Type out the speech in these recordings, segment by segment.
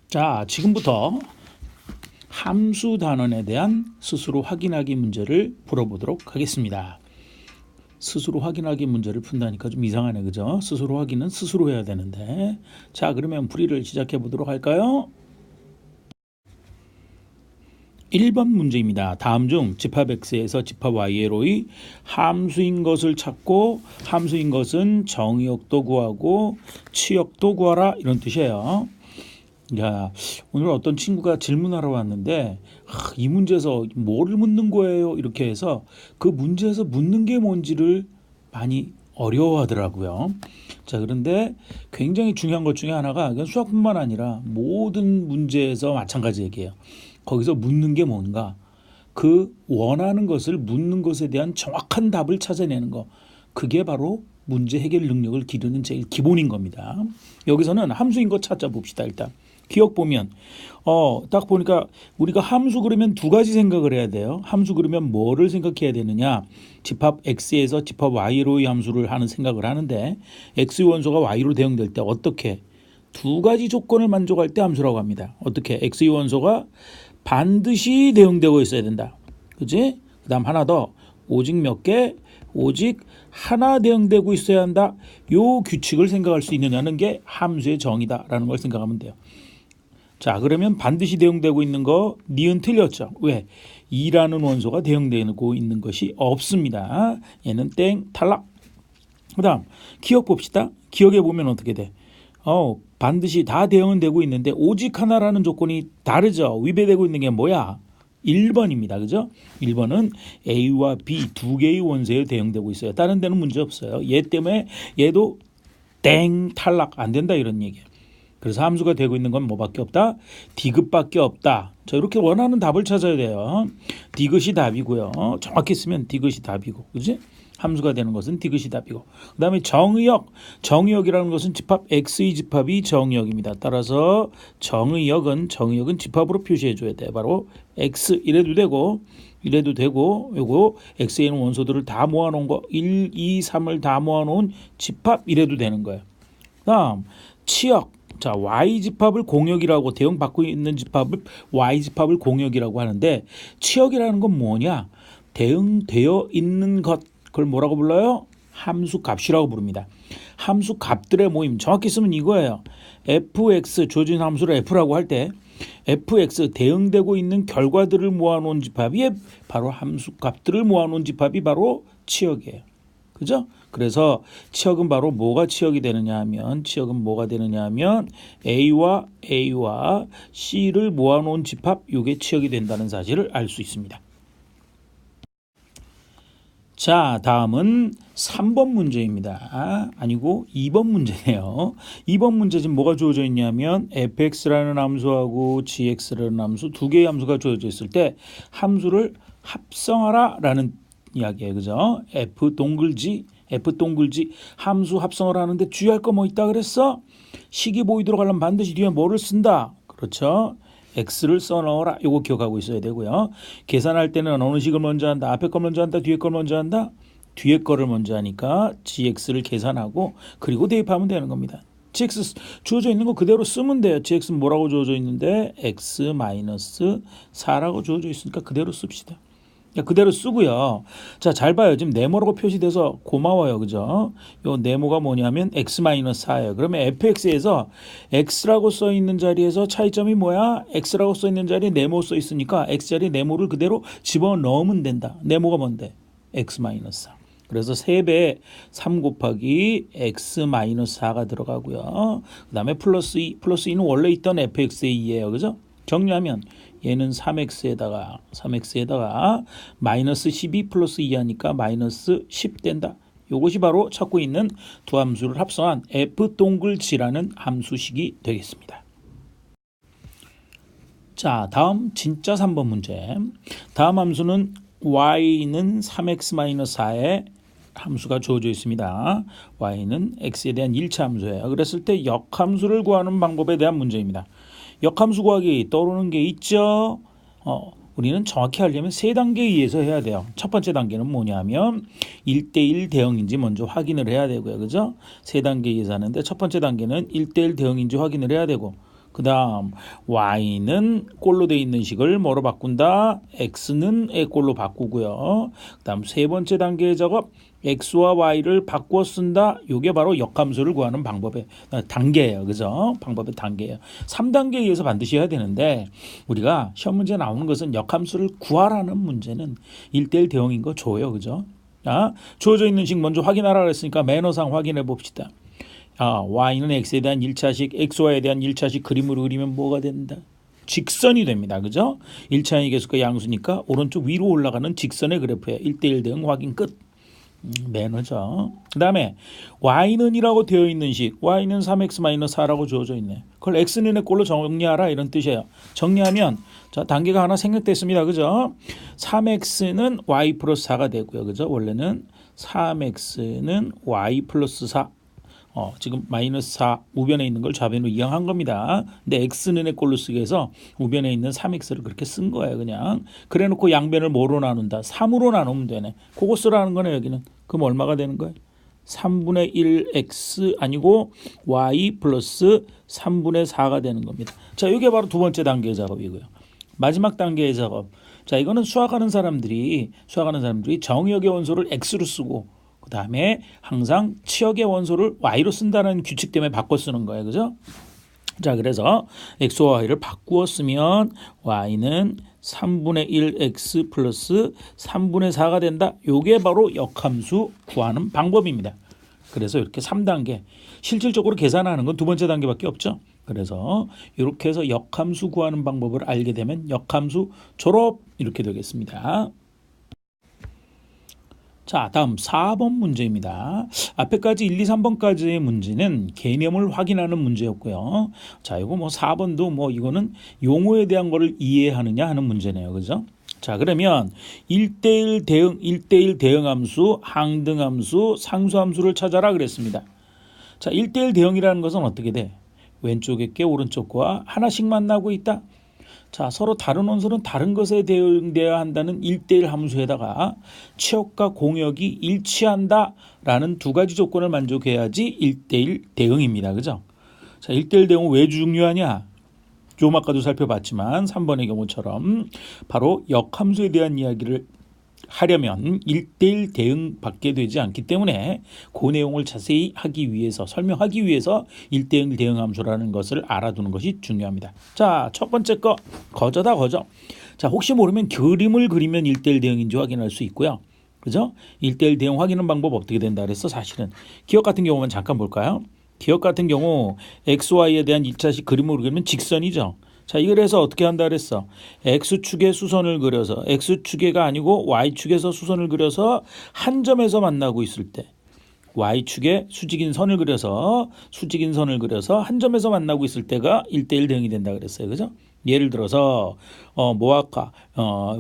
자, 지금부터 함수 단원에 대한 스스로 확인하기 문제를 풀어보도록 하겠습니다. 스스로 확인하기 문제를 푼다니까 좀 이상하네, 그죠? 스스로 확인은 스스로 해야 되는데. 자, 그러면 풀이를 시작해 보도록 할까요? 1번 문제입니다. 다음 중 집합 x에서 집합 y로의 함수인 것을 찾고, 함수인 것은 정의역도 구하고 치역도 구하라, 이런 뜻이에요. 야, 오늘 어떤 친구가 질문하러 왔는데 이 문제에서 뭐를 묻는 거예요? 이렇게 해서 그 문제에서 묻는 게 뭔지를 많이 어려워하더라고요. 자, 그런데 굉장히 중요한 것 중에 하나가 수학뿐만 아니라 모든 문제에서 마찬가지 얘기예요. 거기서 묻는 게 뭔가, 그 원하는 것을 묻는 것에 대한 정확한 답을 찾아내는 거, 그게 바로 문제 해결 능력을 기르는 제일 기본인 겁니다. 여기서는 함수인 것 찾아봅시다. 일단 기억 보면 딱 보니까 우리가 함수 그러면 두 가지 생각을 해야 돼요. 함수 그러면 뭐를 생각해야 되느냐, 집합 x에서 집합 y로의 함수를 하는 생각을 하는데, x 원소가 y로 대응될 때 어떻게, 두 가지 조건을 만족할 때 함수라고 합니다. 어떻게? x 원소가 반드시 대응되고 있어야 된다, 그지? 그 다음 하나 더, 오직 몇 개? 오직 하나 대응되고 있어야 한다. 요 규칙을 생각할 수 있느냐는 게 함수의 정의다라는 걸 생각하면 돼요. 자, 그러면 반드시 대응되고 있는 거 니은 틀렸죠. 왜? 2라는 원소가 대응되고 있는 것이 없습니다. 얘는 땡, 탈락. 그 다음 기억 봅시다. 기억에 보면 어떻게 돼? 반드시 다 대응은 되고 있는데 오직 하나라는 조건이 다르죠. 위배되고 있는 게 뭐야? 1번입니다. 그죠? 1번은 A와 B 두 개의 원소에 대응되고 있어요. 다른 데는 문제 없어요. 얘 때문에 얘도 땡, 탈락, 안 된다, 이런 얘기예요. 그래서 함수가 되고 있는 건 뭐밖에 없다? 디귿밖에 없다. 자, 이렇게 원하는 답을 찾아야 돼요. 디귿이 답이고요. 정확히 쓰면 디귿이 답이고, 그지? 함수가 되는 것은 디귿이 답이고. 그 다음에 정의역. 정의역이라는 것은 집합 x의 집합이 정의역입니다. 따라서 정의역은 집합으로 표시해 줘야 돼. 바로 x 이래도 되고 요거 x에 있는 원소들을 다 모아놓은 거 1, 2, 3을 다 모아놓은 집합 이래도 되는 거예요. 다음 치역. 자, Y집합을 공역이라고, 대응받고 있는 집합을 Y집합을 공역이라고 하는데, 치역이라는 건 뭐냐? 대응되어 있는 것, 그걸 뭐라고 불러요? 함수값이라고 부릅니다. 함수값들의 모임, 정확히 쓰면 이거예요. fx, 주어진 함수를 f라고 할 때 fx, 대응되고 있는 결과들을 모아놓은 집합이 바로 함수값들을 모아놓은 집합이 바로 치역이에요. 그죠? 그래서 치역은 바로 뭐가 치역이 되느냐 하면, A와 C를 모아놓은 집합, 이게 치역이 된다는 사실을 알 수 있습니다. 자, 다음은 3번 문제입니다. 아니고 2번 문제네요. 2번 문제 지금 뭐가 주어져 있냐면 fx라는 함수하고 gx라는 함수, 두 개의 함수가 주어져 있을 때 함수를 합성하라라는 이야기예요. 그죠? f 동글지 함수 합성을 하는데 주의할 거 뭐 있다 그랬어? 식이 보이도록 하려면 반드시 뒤에 뭐를 쓴다. 그렇죠? x를 써넣어라. 이거 기억하고 있어야 되고요. 계산할 때는 어느 식을 먼저 한다? 앞에 거 먼저 한다? 뒤에 걸 먼저 한다? 뒤에 거를 먼저 하니까 gx를 계산하고 그리고 대입하면 되는 겁니다. gx 주어져 있는 거 그대로 쓰면 돼요. gx는 뭐라고 주어져 있는데 x-4라고 주어져 있으니까 그대로 씁시다. 그대로 쓰고요. 자, 잘 봐요. 지금 네모라고 표시돼서 고마워요. 그죠? 요 네모가 뭐냐면 x-4예요. 그러면 fx에서 x라고 써 있는 자리에서 차이점이 뭐야? x라고 써 있는 자리에 네모 써 있으니까 x 자리에 네모를 그대로 집어넣으면 된다. 네모가 뭔데? x-4. 그래서 3배에 3 곱하기 x-4가 들어가고요. 그 다음에 플러스 2. 플러스 2는 원래 있던 fx의 2예요. 그죠? 정리하면 얘는 3x에다가 마이너스 12 플러스 2 하니까 마이너스 10 된다. 이것이 바로 찾고 있는 두 함수를 합성한 f 동글g라는 함수식이 되겠습니다. 자, 다음 진짜 3번 문제. 다음 함수는 y는 3x-4의 함수가 주어져 있습니다. y는 x에 대한 1차 함수예요. 그랬을 때 역함수를 구하는 방법에 대한 문제입니다. 역함수 구하기 떠오르는 게 있죠. 우리는 정확히 하려면 세 단계에 의해서 해야 돼요. 첫 번째 단계는 뭐냐면 1대1 대응인지 먼저 확인을 해야 되고요. 그죠? 세 단계에 의해서 하는데 첫 번째 단계는 1대1 대응인지 확인을 해야 되고, 그 다음 y는 꼴로 돼 있는 식을 뭐로 바꾼다? x는 꼴로 바꾸고요. 그 다음 세 번째 단계의 작업, x와 y를 바꾸어 쓴다. 이게 바로 역함수를 구하는 방법의 단계예요. 그죠? 방법의 단계예요. 3단계에 의해서 반드시 해야 되는데 우리가 시험 문제 나오는 것은 역함수를 구하라는 문제는 1대1 대응인 거 줘요. 그죠? 주어져 있는 식 먼저 확인하라 그랬으니까 매너상 확인해 봅시다. y는 x에 대한 1차식, xy에 대한 1차식 그림으로 그리면 뭐가 된다? 직선이 됩니다. 그죠? 1차의 계수가 양수니까 오른쪽 위로 올라가는 직선의 그래프예요. 1대1 대응 확인 끝. 매너죠. 그 다음에 y는 이라고 되어 있는 식, y는 3x-4라고 주어져 있네. 그걸 x는 꼴로 정리하라 이런 뜻이에요. 정리하면 자 단계가 하나 생략됐습니다. 그죠? 3x는 y 플러스 4가 되고요. 그죠? 원래는 3x는 y 플러스 4. 지금 마이너스 4 우변에 있는 걸 좌변으로 이항한 겁니다. 근데 x는 꼴로 쓰기 위해서 우변에 있는 3x를 그렇게 쓴 거예요. 그냥 그래놓고 양변을 뭐로 나눈다? 3으로 나누면 되네. 그거 쓰라는 거네 여기는. 그럼 얼마가 되는 거예요? 3분의 1x 아니고 y 플러스 3분의 4가 되는 겁니다. 자, 이게 바로 두 번째 단계의 작업이고요. 마지막 단계의 작업. 자, 이거는 수학하는 사람들이 정의역의 원소를 x로 쓰고 그 다음에 항상 치역의 원소를 y로 쓴다는 규칙 때문에 바꿔 쓰는 거예요. 그죠? 자, 그래서 x와 y를 바꾸어 쓰면 y는 3분의 1x 플러스 3분의 4가 된다. 이게 바로 역함수 구하는 방법입니다. 그래서 이렇게 3단계. 실질적으로 계산하는 건 두 번째 단계밖에 없죠. 그래서 이렇게 해서 역함수 구하는 방법을 알게 되면 역함수 졸업 이렇게 되겠습니다. 자, 다음 4번 문제입니다. 앞에까지 1, 2, 3번까지의 문제는 개념을 확인하는 문제였고요. 자, 이거 4번도 이거는 용어에 대한 거를 이해하느냐 하는 문제네요. 그죠? 자, 그러면 1대1 대응 함수, 항등 함수, 상수 함수를 찾아라 그랬습니다. 자, 1대1 대응이라는 것은 어떻게 돼? 왼쪽에 게 오른쪽 거와 하나씩 만나고 있다. 자, 서로 다른 원소는 다른 것에 대응되어야 한다는 1대1 함수에다가 치역과 공역이 일치한다라는 두 가지 조건을 만족해야지 1대1 대응입니다. 그죠? 자, 1대1 대응은 왜 중요하냐? 좀 아까도 살펴봤지만 3번의 경우처럼 바로 역함수에 대한 이야기를 하려면 1대1 대응밖에 되지 않기 때문에 그 내용을 자세히 하기 위해서 설명하기 위해서 1대1 대응함수라는 것을 알아두는 것이 중요합니다. 자, 첫 번째 거 거저다 거저. 자, 혹시 모르면 그림을 그리면 1대1 대응인지 확인할 수 있고요. 그죠? 1대1 대응 확인하는 방법 어떻게 된다 그랬어? 사실은 기억 같은 경우만 잠깐 볼까요? 기억 같은 경우 XY에 대한 1차식 그림으로 그리면 직선이죠. 자, 이걸 해서 어떻게 한다 그랬어? X축에 수선을 그려서 X축에가 아니고 Y축에서 수선을 그려서 한 점에서 만나고 있을 때 Y축에 수직인 선을 그려서 한 점에서 만나고 있을 때가 1대1 대응이 된다 그랬어요. 그죠? 예를 들어서 뭐할까?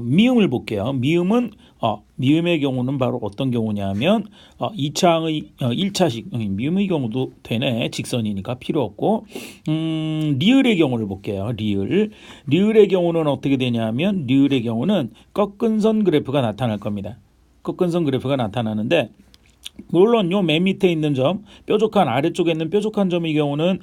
미음을 볼게요. 미음의 경우는 바로 어떤 경우냐면 1차식 미음의 경우도 되네. 직선이니까 필요 없고 리을의 경우를 볼게요. 리을의 경우는 어떻게 되냐면 리을의 경우는 꺾은 선 그래프가 나타날 겁니다. 꺾은 선 그래프가 나타나는데 물론 요 맨 밑에 있는 점 뾰족한 아래쪽에 있는 뾰족한 점의 경우는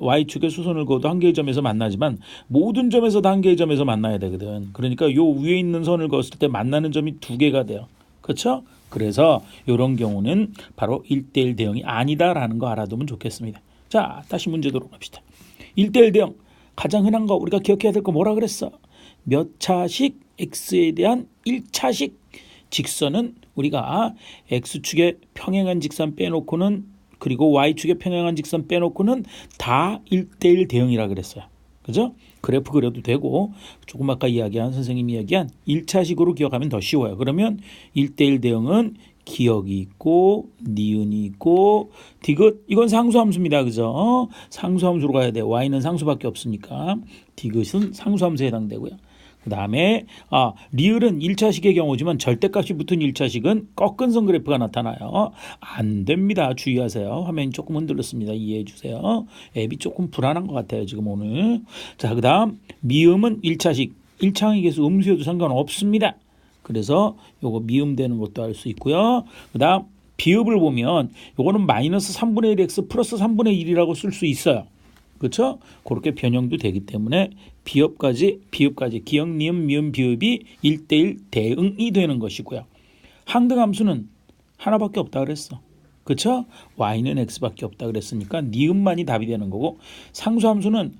Y축에 수선을 그어도 한 개의 점에서 만나지만 모든 점에서 한 개의 점에서 만나야 되거든. 그러니까 요 위에 있는 선을 그었을 때 만나는 점이 두 개가 돼요. 그렇죠? 그래서 이런 경우는 바로 1대1 대응이 아니다라는 거 알아두면 좋겠습니다. 자, 다시 문제도록 합시다. 1대1 대응 가장 흔한 거 우리가 기억해야 될 거 뭐라 그랬어? 몇 차식 X에 대한 1차식 직선은 우리가 X축에 평행한 직선 빼놓고는 그리고 Y축에 평행한 직선 빼놓고는 다 1대1 대응이라 그랬어요. 그죠? 그래프 그려도 되고 조금 아까 이야기한 선생님이 이야기한 1차식으로 기억하면 더 쉬워요. 그러면 1대1 대응은 기역이 있고 니은이 있고 디귿 이건 상수함수입니다. 그죠? 상수함수로 가야 돼요. Y는 상수밖에 없으니까 디귿은 상수함수에 해당되고요. 그 다음에 리을은 1차식의 경우지만 절대값이 붙은 1차식은 꺾은 선 그래프가 나타나요. 안 됩니다. 주의하세요. 화면이 조금 흔들렸습니다. 이해해 주세요. 앱이 조금 불안한 것 같아요. 지금 오늘. 자, 그 다음 미음은 1차식. 1차항의 개수 음수여도 상관없습니다. 그래서 요거 미음 되는 것도 알 수 있고요. 그 다음 비읍을 보면 요거는 마이너스 3분의 1x 플러스 3분의 1이라고 쓸 수 있어요. 그렇죠? 그렇게 변형도 되기 때문에 비읍까지 기역, 니은, 미음, 비읍이 1대1 대응이 되는 것이고요. 항등함수는 하나밖에 없다 그랬어. 그렇죠? y는 x밖에 없다 그랬으니까 니은만이 답이 되는 거고, 상수함수는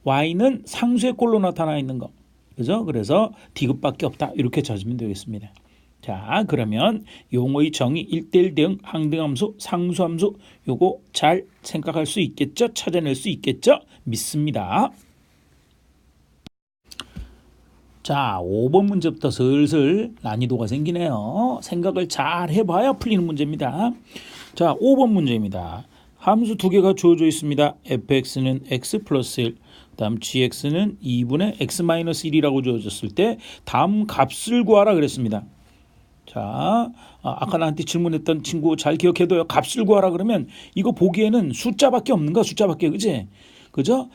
y는 상수의 꼴로 나타나 있는 거. 그죠? 그래서 디귿밖에 없다. 이렇게 찾으면 되겠습니다. 자, 그러면 용어의 정의 1대1 대응, 항등함수, 상수함수 요거 잘 생각할 수 있겠죠? 찾아낼 수 있겠죠? 믿습니다. 자, 5번 문제부터 슬슬 난이도가 생기네요. 생각을 잘 해봐야 풀리는 문제입니다. 자, 5번 문제입니다. 함수 두 개가 주어져 있습니다. fx는 x 플러스 1, 다음 gx는 2분의 x 마이너스 1이라고 주어졌을 때 다음 값을 구하라 그랬습니다. 자, 아까 나한테 질문했던 친구 잘 기억해둬요. 값을 구하라 그러면 이거 보기에는 숫자밖에 없는 거야. 숫자밖에, 그지? 그죠?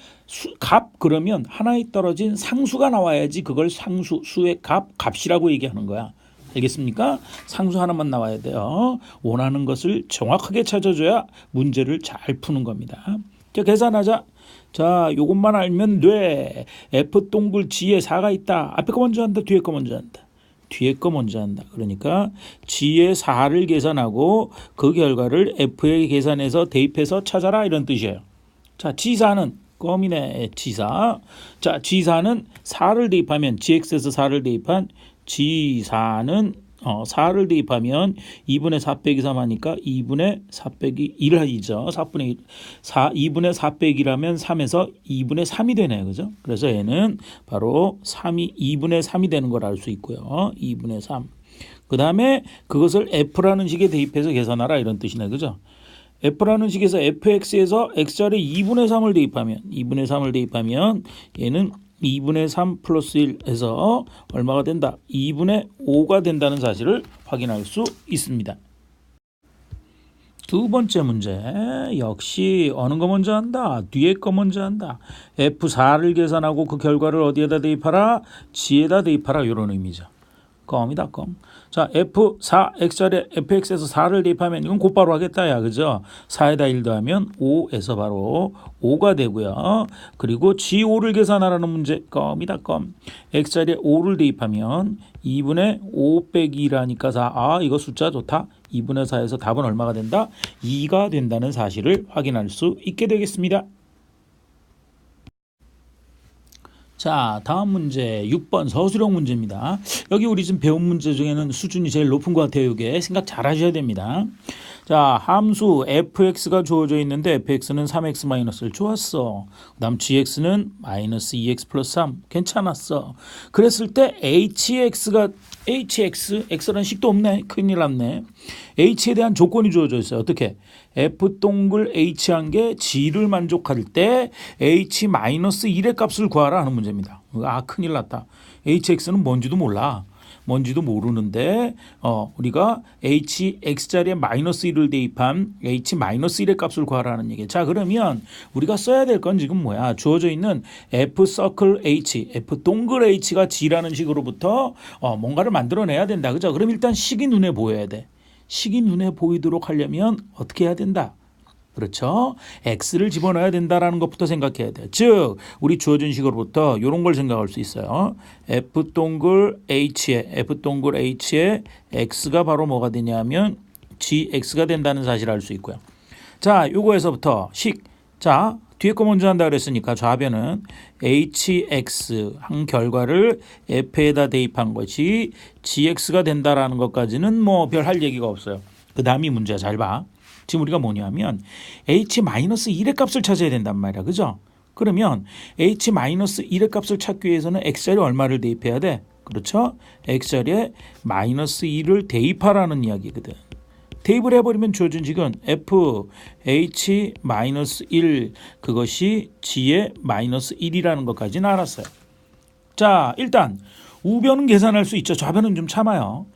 값 그러면 하나에 떨어진 상수가 나와야지 그걸 수의 값이라고 얘기하는 거야. 알겠습니까? 상수 하나만 나와야 돼요. 원하는 것을 정확하게 찾아줘야 문제를 잘 푸는 겁니다. 자, 계산하자. 자, 요것만 알면 돼. f 동글 g에 4가 있다. 앞에 거 먼저 한다. 뒤에 거 먼저 한다. 뒤에 거 먼저 한다. 그러니까 g의 4를 계산하고 그 결과를 f에 계산해서 대입해서 찾아라 이런 뜻이에요. 자, g4는 껌이네. g4. 자, g4는 4를 대입하면 gx에서 4를 대입한 g4는 4를 대입하면 2분의 4 빼기 3 하니까 2분의 4 빼기 1 하죠. 4분의 1. 2분의 4 빼기 1하면 3에서 2분의 3이 되네요. 그죠? 그래서 얘는 바로 2분의 3이 되는 걸 알 수 있고요. 2분의 3. 그 다음에 그것을 f라는 식에 대입해서 계산하라 이런 뜻이네. 그죠? f라는 식에서 fx에서 x자리에 2분의 3을 대입하면 얘는 2분의 3 플러스 1에서 얼마가 된다? 2분의 5가 된다는 사실을 확인할 수 있습니다. 두 번째 문제 역시 어느 거 먼저 한다? 뒤에 거 먼저 한다. F4를 계산하고 그 결과를 어디에다 대입하라? G에다 대입하라 이런 의미죠. 껌이다 껌. 자, F4 X자리에 FX에서 4를 대입하면 이건 곧바로 하겠다 야 그죠? 4에다 1 더하면 5에서 바로 5가 되고요. 그리고 G5를 계산하라는 문제 껌이다 껌. X자리에 5를 대입하면 2분의 5 빼기 1하니까 4. 이거 숫자 좋다. 2분의 4에서 답은 얼마가 된다? 2가 된다는 사실을 확인할 수 있게 되겠습니다. 자, 다음 문제 6번 서술형 문제입니다. 여기 우리 지금 배운 문제 중에는 수준이 제일 높은 것 같아요. 이게 생각 잘 하셔야 됩니다. 자, 함수 fx가 주어져 있는데 fx는 3x-1 좋았어. 그 다음 gx는 마이너스 2x 플러스 3 괜찮았어. 그랬을 때 x라는 식도 없네. 큰일 났네. h에 대한 조건이 주어져 있어요. 어떻게? f 동글 h한 게 g를 만족할 때 h-1의 값을 구하라 하는 문제입니다. 큰일 났다. hx는 뭔지도 몰라. 뭔지도 모르는데 우리가 hx자리에 마이너스 1을 대입한 h-1의 값을 구하라는 얘기예요. 자, 그러면 우리가 써야 될 건 지금 뭐야? 주어져 있는 f 서클 h, f 동글 h가 g라는 식으로부터 뭔가를 만들어내야 된다. 그죠? 그럼 일단 식이 눈에 보여야 돼. 식이 눈에 보이도록 하려면 어떻게 해야 된다? 그렇죠? x를 집어넣어야 된다라는 것부터 생각해야 돼. 즉 우리 주어진 식으로부터 이런 걸 생각할 수 있어요. f 동글 h에 x가 바로 뭐가 되냐면 gx가 된다는 사실을 알 수 있고요. 자, 요거에서부터 식. 자, 뒤에 거 먼저 한다 그랬으니까 좌변은 hx 한 결과를 f에다 대입한 것이 gx가 된다라는 것까지는 뭐 별 할 얘기가 없어요. 그 다음이 문제야. 잘 봐. 지금 우리가 뭐냐면 h-1의 값을 찾아야 된단 말이야. 그죠? 그러면 h-1의 값을 찾기 위해서는 x자리에 얼마를 대입해야 돼? 그렇죠? x자리에 마이너스 1을 대입하라는 이야기거든. 대입을 해버리면 주어진 식은 f h-1 그것이 g의 마이너스 1이라는 것까지는 알았어요. 자, 일단 우변은 계산할 수 있죠. 좌변은 좀 참아요.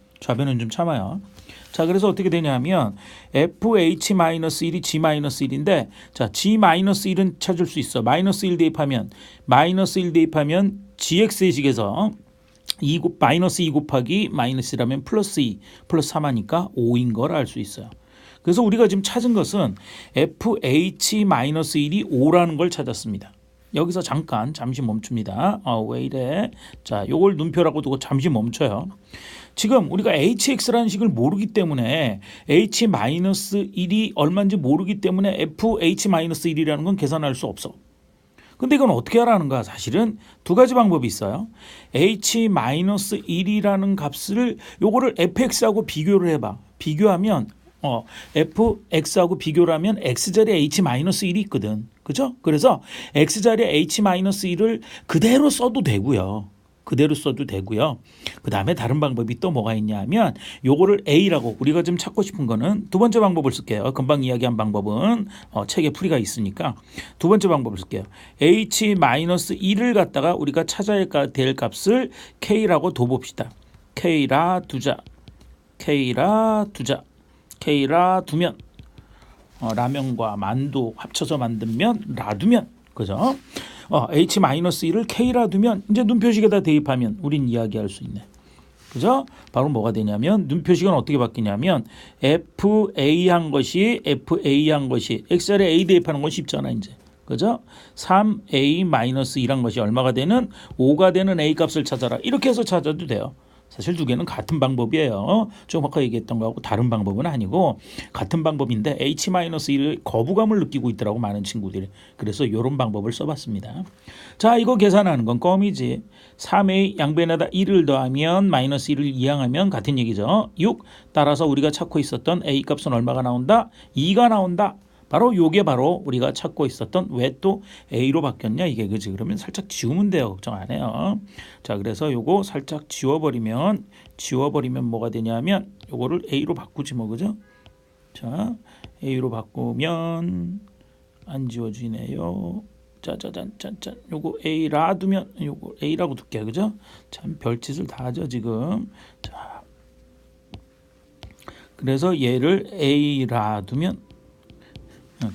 자, 그래서 어떻게 되냐면 fh-1이 g-1인데 자, g-1은 찾을 수 있어. 마이너스 1 대입하면 gx의 식에서 마이너스 2 곱하기 마이너스라면 플러스 2 플러스 3 하니까 5인 걸 알 수 있어요. 그래서 우리가 지금 찾은 것은 fh-1이 5라는 걸 찾았습니다. 여기서 잠시 멈춥니다. 왜 이래? 자, 요걸 눈표라고 두고 잠시 멈춰요. 지금 우리가 hx라는 식을 모르기 때문에 h-1이 얼마인지 모르기 때문에 fh-1이라는 건 계산할 수 없어. 근데 이건 어떻게 하라는가? 사실은 두 가지 방법이 있어요. h-1이라는 값을 요거를 fx하고 비교를 해봐. 비교하면 fx하고 비교를 하면 x자리에 h-1이 있거든. 그죠? 그래서 x자리에 h-1을 그대로 써도 되고요. 그 다음에 다른 방법이 또 뭐가 있냐면 요거를 a라고 우리가 지금 찾고 싶은 거는 두 번째 방법을 쓸게요. 금방 이야기한 방법은 책에 풀이가 있으니까 두 번째 방법을 쓸게요. h-1을 갖다가 우리가 찾아야 될 값을 k라고 둬봅시다. k라 두자. 두면 라면과 만두 합쳐서 만든 면 라두면 그죠? h-1을 k라 두면 이제 눈표식에다 대입하면 우린 이야기할 수 있네. 그죠? 바로 뭐가 되냐면 눈표식은 어떻게 바뀌냐면 fa 한 것이 x자리에 a 대입하는 건 쉽잖아 이제. 그죠? 3a-2란 것이 얼마가 되는 5가 되는 a 값을 찾아라. 이렇게 해서 찾아도 돼요. 사실 두 개는 같은 방법이에요. 조금 아까 얘기했던 거하고 다른 방법은 아니고 같은 방법인데 h-1의 거부감을 느끼고 있더라고 많은 친구들이. 그래서 이런 방법을 써봤습니다. 자, 이거 계산하는 건 껌이지. 3a 양변에다 1을 더하면 마이너스 1을 이항하면 같은 얘기죠. 6 따라서 우리가 찾고 있었던 a 값은 얼마가 나온다? 2가 나온다. 바로 요게 바로 우리가 찾고 있었던 왜 또 A로 바뀌었냐 이게 그지. 그러면 살짝 지우면 돼요. 걱정 안 해요. 자, 그래서 요거 살짝 지워버리면 뭐가 되냐면 요거를 A로 바꾸지 뭐 그죠. 자, A로 바꾸면 안 지워지네요. 짜자잔 짠짠 요거 A라 두면 요거 A라고 둘게요. 그죠. 참 별짓을 다 하죠 지금. 자, 그래서 얘를 A라 두면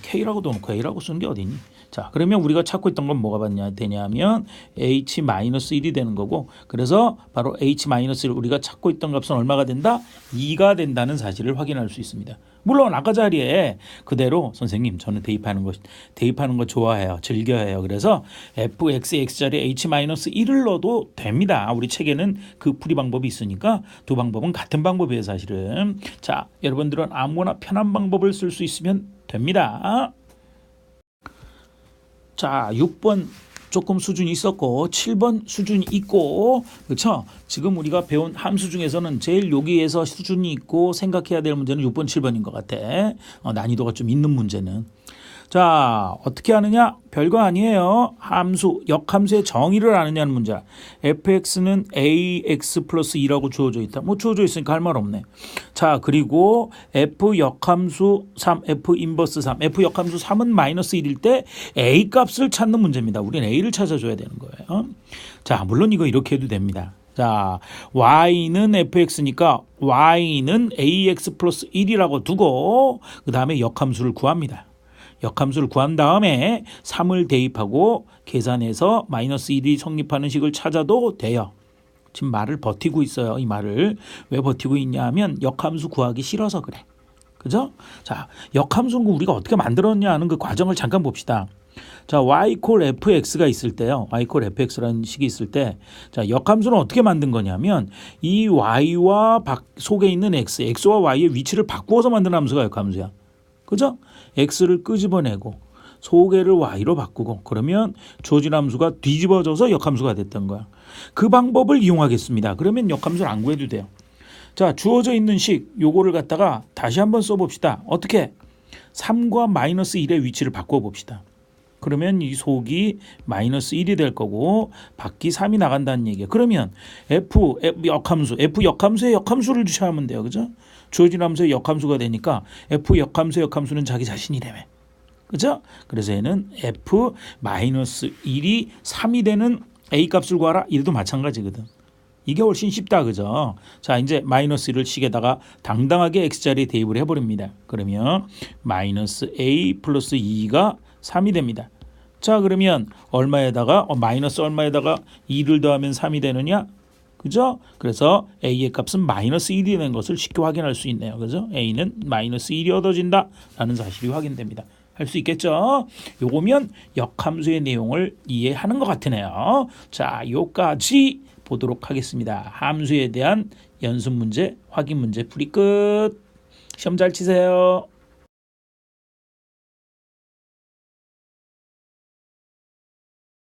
K라고 넣어놓고 A라고 쓰는 게 어디니? 자, 그러면 우리가 찾고 있던 건 뭐가 되냐면 h-1이 되는 거고, 그래서 바로 h-1을 우리가 찾고 있던 값은 얼마가 된다? 2가 된다는 사실을 확인할 수 있습니다. 물론 아까 자리에 그대로 선생님 저는 대입하는 거 좋아해요. 즐겨해요. 그래서 fx x자리에 h-1을 넣어도 됩니다. 우리 책에는 그 풀이 방법이 있으니까 두 방법은 같은 방법이에요. 사실은. 자, 여러분들은 아무거나 편한 방법을 쓸 수 있으면 됩니다. 자, 6번 조금 수준이 있었고 7번 수준이 있고 그렇죠? 지금 우리가 배운 함수 중에서는 제일 여기에서 수준이 있고 생각해야 될 문제는 6번, 7번인 것 같아. 난이도가 좀 있는 문제는. 자, 어떻게 하느냐? 별거 아니에요. 함수, 역함수의 정의를 아느냐는 문제. fx는 ax 플러스 2라고 주어져 있다. 뭐 주어져 있으니까 할 말 없네. 자, 그리고 f 역함수 3, f 인버스 3, f 역함수 3은 마이너스 1일 때 a 값을 찾는 문제입니다. 우리는 a를 찾아줘야 되는 거예요. 자, 물론 이거 이렇게 해도 됩니다. 자, y는 fx니까 y는 ax 플러스 1이라고 두고 그 다음에 역함수를 구합니다. 역함수를 구한 다음에 3을 대입하고 계산해서 마이너스 1이 성립하는 식을 찾아도 돼요. 지금 말을 버티고 있어요. 이 말을 왜 버티고 있냐 하면 역함수 구하기 싫어서 그래. 그죠? 자, 역함수는 우리가 어떻게 만들었냐 하는 그 과정을 잠깐 봅시다. 자, y 콜 fx가 있을 때요. y 콜 fx라는 식이 있을 때, 자, 역함수는 어떻게 만든 거냐면 이 y와 속에 있는 x와 y의 위치를 바꾸어서 만든 함수가 역함수야. 그죠? x를 끄집어내고 소개를 y로 바꾸고 그러면 주어진 함수가 뒤집어져서 역함수가 됐던 거야. 그 방법을 이용하겠습니다. 그러면 역함수를 안 구해도 돼요. 자, 주어져 있는 식 요거를 갖다가 다시 한번 써봅시다. 어떻게? 3과 마이너스 1의 위치를 바꿔봅시다. 그러면 이 속이 마이너스 1이 될 거고 밖이 3이 나간다는 얘기예요. 그러면 f 역함수의 역함수를 주셔야하면 돼요. 그죠? 주어진 함수의 역함수가 되니까 f 역함수는 자기 자신이라며. 그죠? 그래서 얘는 f 마이너스 1이 3이 되는 a 값을 구하라. 이래도 마찬가지거든. 이게 훨씬 쉽다. 그죠? 자, 이제 마이너스 1을 식에다가 당당하게 x자리에 대입을 해버립니다. 그러면 마이너스 a 플러스 2가 3이 됩니다. 자, 그러면 얼마에다가 마이너스 얼마에다가 2를 더하면 3이 되느냐? 그죠? 그래서 a의 값은 마이너스 1이 되는 것을 쉽게 확인할 수 있네요. 그죠? a는 마이너스 1이 얻어진다 라는 사실이 확인됩니다. 할 수 있겠죠? 요거면 역함수의 내용을 이해하는 것 같으네요. 자, 요까지 보도록 하겠습니다. 함수에 대한 연습 문제, 확인 문제 풀이 끝. 시험 잘 치세요.